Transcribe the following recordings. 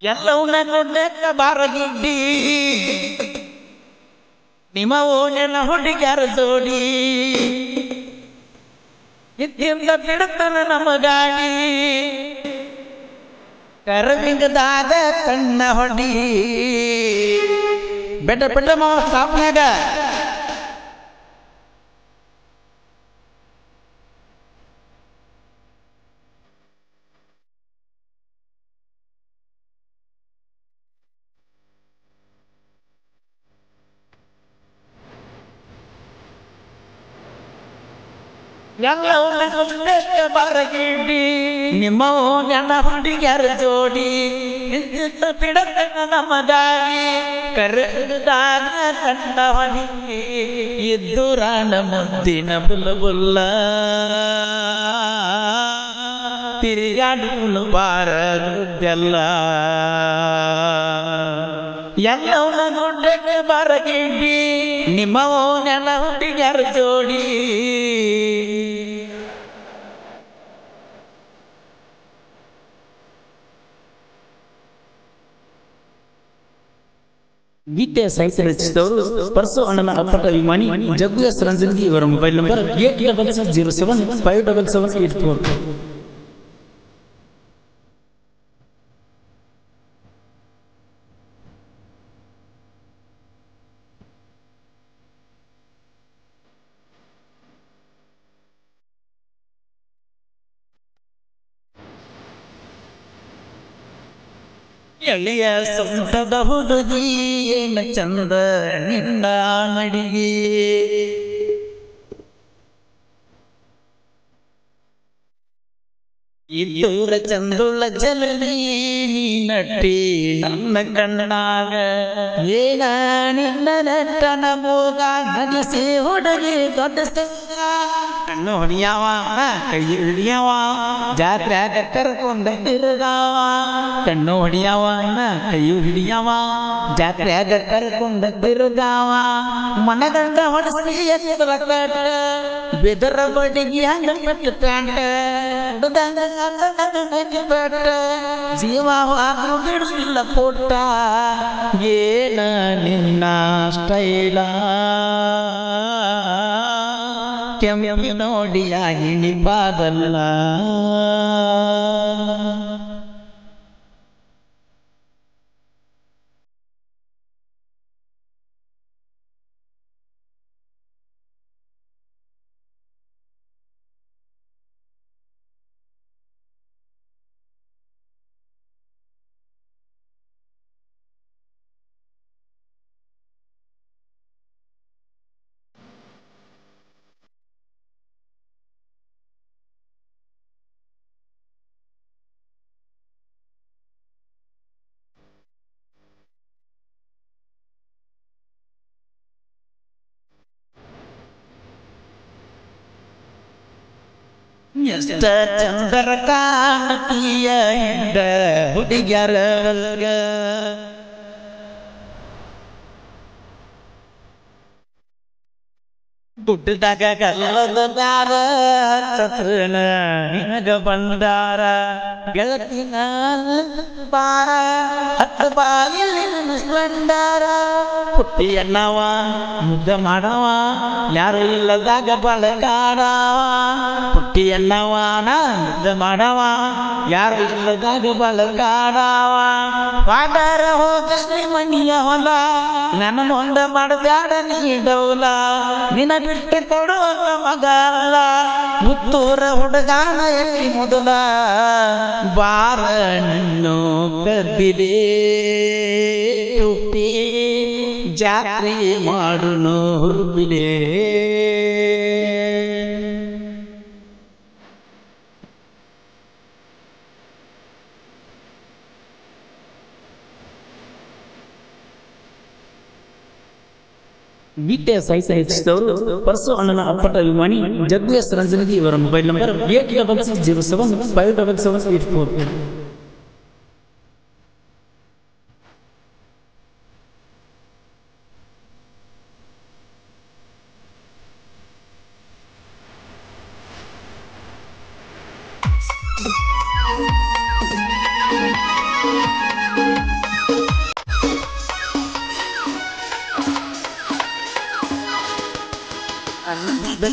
ಎಲ್ಲವನ್ನ ನೋಡ್ಲಕ್ಕ ಬಾರಗಿಡ್ಡಿ ನಿಮ್ಮ ಓನೆಲ್ಲ ಹುಡುಗ್ಯಾರ ಜೋಡಿ ಇದ್ದಿಂದ ಬಿಡುತ್ತನ ನಮ್ಮ ಗಾಡಿ ಕರವಿಂಗದಾದ ಕಣ್ಣ ಹೊಡಿ ಬೆಟ್ಟ ಬೆಟ್ಟ ಮಾವ ಸಾಪ್ನ್ಯಾಗ ಎಲ್ಲವನ್ನ ನೋಡ್ಲಕ್ಕ ಬಾರಗಿಡ್ಡಿ ನಿಮ್ಮ ಓನೆಲ್ಲ ಹುಡುಗ್ಯಾರ ಜೋಡಿ ಇದ್ದಿಂದ ಬಿಡುತ್ತನ ನಮ್ಮ ಗಾಡಿ ಕರವಿಂಗದಾದ ಕಣ್ಣ ಹೊಡಿ ಇದ್ದುರಾಣ ಮುದ್ದಿನ ಬುಲ್ಲ ತಿರುಗಾಡಲು ಬಾರದೆಲ್ಲ ಎಲ್ಲವನ್ನ ನೋಡ್ಲಕ್ಕ ಬಾರಗಿಡ್ಡಿ ನಿಮ್ಮ ಓನೆಲ್ಲ ಹುಡುಗ್ಯಾರ ಜೋಡಿ ಗೀತೆಯ ಸಾಹಿತ್ಯ ರಚಿಸಿದವರು ಪರಸು ಅಣ್ಣನ ಅಪ್ಪಟ ಅಭಿಮಾನಿ ಜಗ್ಗು ಎಸ್ ರಂಜನ್ಗಿ ಇವರ ಮೊಬೈಲ್ ನಂಬರ್ 87075774. ಎಳೆಯ ಸೊಂಟದ ಹುಡುಗಿ ಏನ ಚಂದ ನಿನ್ನ ನಡಿಗೆ ಇದ್ದೂರ ಚಂದುಳ ಜಲನಿ ನಟಿ ನನ್ನ ಕಣ್ಣಾಗ ಏನ ನಿನ್ನ ನಟನ ಮೂಗ ನನಸೆ ಹುಡುಗಿ ದೊಡ್ಡ ಕಣ್ಣು ಹೊಡಿಯವ ಕೈ ಹಿಡಿಯವ ಜಾತ್ರೆ ಕರ್ಕೊಂಡ ತಿರುಗಾವ ಕಣ್ಣು ಹೊಡಿಯವ ಕೈ ಹಿಡಿಯವ ಜಾತ್ರೆ ಕರ್ಕೊಂಡ ತಿರುಗಾವ ಮನಗಂಡ ಹೊಡಿಸಿ ಎತ್ತರ ಕಟ್ಟ ಬೆದರ ಬಡಿಗೆ ಹಂಗ ಪ್ಯಾಂಟ ಜೀವ ಬಿಡಿಸಿಲ್ಲ ಪುಟ್ಟ ಏನ ನಿನ್ನ ಸ್ಟೈಲ ಕೆಮ್ಮಿ ನೋಡಿಯ ಹಿಡಿಬಾರಲ್ಲ ಎಷ್ಟ ಚಂದರ ಕಾಣತೀಯ ಹಿಂದ ಹುಡುಗ್ಯಾರ ಗುಡ್ಡದಾಗ ಕಲ್ಲದ ಬ್ಯಾರ ಚತ್ರನ ನಿನಗ ಬಂದಾರ ಗೆಳತಿನ ಬಾರ ಹತ್ತು ಬಾಗಿಲಿ ಬಂದಾರ ಪುಟ್ಟಿ ಎನ್ನವ ಮುದ್ದ ಮಾಡವ ಯಾರು ಇಲ್ಲದಾಗ ಬಳಗಾಡವ ಪುಟ್ಟಿ ಎನ್ನವನ ಮುದ್ದ ಮಾಡವ ಯಾರು ಇಲ್ಲದಾಗ ಬಳಗಾಡವ ಪಾದಾರ ಹೋಗಲಿ ಮನಿಯ ಹೊಲ ನನ್ನ ಹೊಂದ ಮಾಡಬ್ಯಾಡ ನೀಡವಲ ನಿನ ಬಿಟ್ಟು ಕೊಡುವ ಮಗಲ್ಲ ಮುತ್ತೂರ ಹುಡುಗಾನ ಎಲ್ಲಿ ಮೊದಲ ಬಾರ ನಿನ್ನು ಕರ್ಬಿದೆ ಹುಟ್ಟಿ ಜಾತ್ರೆ ಮಾಡುನು ಹುರ್ಬಿಲೆ ಗೀತೆಯ ಸಾಹಿತ್ಯ ರಚಿಸಿದವರು ಪರಸು ಅಣ್ಣನ ಅಪ್ಪಟ ಅಭಿಮಾನಿ ಜಗ್ಗು ಎಸ್ ರಂಜನ್ಗಿ ಇವರ ಮೊಬೈಲ್ ನಂಬರ್ 87075774.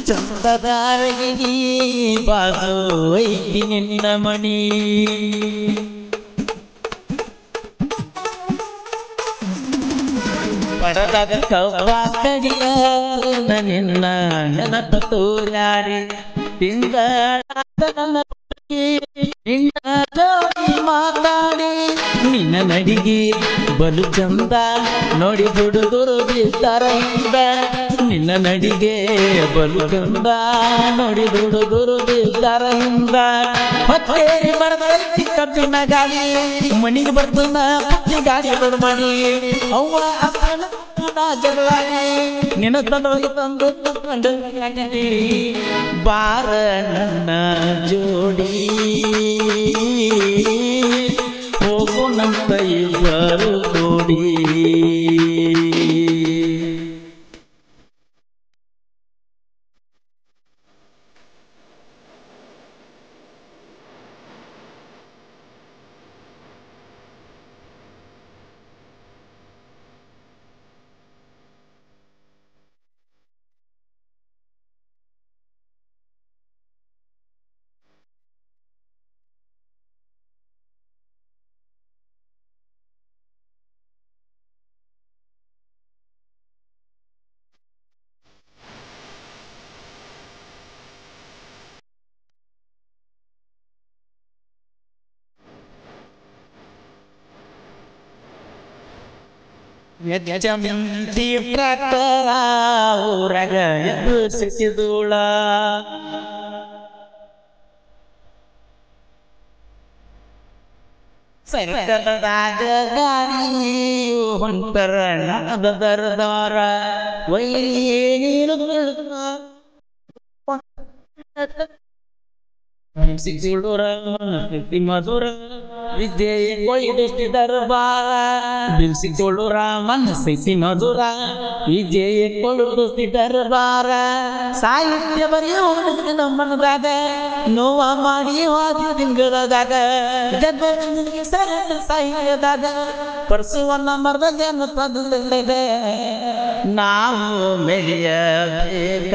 ಚಂದದಾರಗಿ ಬಾಸು ಐತಿ ನಿನ್ನ ಮಣಿ ಪಡದ ಕವ್ವ ಕಡಿಯ ನಿನ್ನ ನೆನಪ ತೋರಾರಿ ತಿಂಗಳ ಮಾತಾಡಿ ನಿನ್ನ ನಡಿಗೆ ಬಲು ಚಂದ ನೋಡಿ ಹುಡುಗರು ಬಿದ್ದಾರ ಹಿಂದ ನಿನ್ನ ನಡಿಗೆ ಬಲು ಚಂದ ನೋಡಿ ಹುಡುಗರು ಬಿದ್ದಾರ ಹಿಂದ ಹೊತ್ತೇರಿ ಬರ್ತೈತಿ ಕಬ್ಬಿನ ಗಾಳಿ ಮನಿಗೆ ಬರ್ತನ ಪತ್ನಿ ಗಾಡಿ ಮಣಿ ಅವ್ವ ನಿನ್ನ ತಂದು ಬಾರ ನನ್ನ ಜೋಡಿ ಹೋಗು ನಮ್ಮ ಇಬ್ಬರು ಕೂಡಿ ಊರಗ ಸಿಕ್ಕಿದೂಳ ಸರ್ಕದಾಗ ಗಾಡಿಯು ಹೊಂಟರ ದರದಾರ ಸಿಕ್ಕಿದೂರ ಮಧುರ ವಿದ್ಯೆ ದರ್ಬಾರ ಬಿಲ್ಸಿಕೊಳ್ಳುರ ಮನಸ್ಸೈತಿ ಮಧುರ ವಿದ್ಯೆ ದರ್ಬಾರ ಸಾಹಿತ್ಯ ಬರೆಯೋ ನಮ್ಮನದಾಗ ನೋವ ಮಾಡಿ ಹೋದ ತಿಂಗಳದಾಗ ಸಾಹಿತ್ಯದಾಗ ಪರ್ಸುವನ್ನ ಮರದಲ್ಲಿ ತಂದಿದೆ ನಾವು ಮೆರೆಯಬೇಕ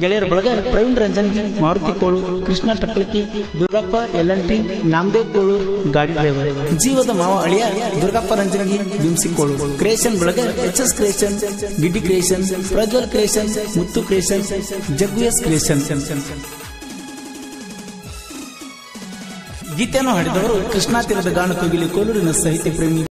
ಗೆಳೆಯರ ಬಳಗ ಪ್ರವೀಣ್ ರಂಜನ್, ಮಾರುತಿ ಕೋಳು, ಕೃಷ್ಣ ಟಕ್ಳಕಿ, ದುರ್ಗಪ್ಪ ಯಲ್ಲಂಟಿ, ನಾಮದೇವ್ ಕೋಳು, ಗಾಡಿ ಡ್ರೈವರ್, ಜೀವದ ಮಾವ ಅಳಿಯ ದುರ್ಗಪ್ಪ ರಂಜನಗಿ, ಬಿಂಸಿ ಕೋಳು. ಕ್ರಿಯೇಷನ್ ಬಳಗ HS creation, Giddi creation, Prajwal creation, Muttu creation, Jaggu S creation. ಗೀತೆಯನ್ನು ಹಾಡಿದವರು ಕೃಷ್ಣಾ ತೀರದ ಗಾನ ಕೋಗಿಲೆ ಕೋಲೂರಿನ ಸಾಹಿತ್ಯ ಪ್ರೇಮಿ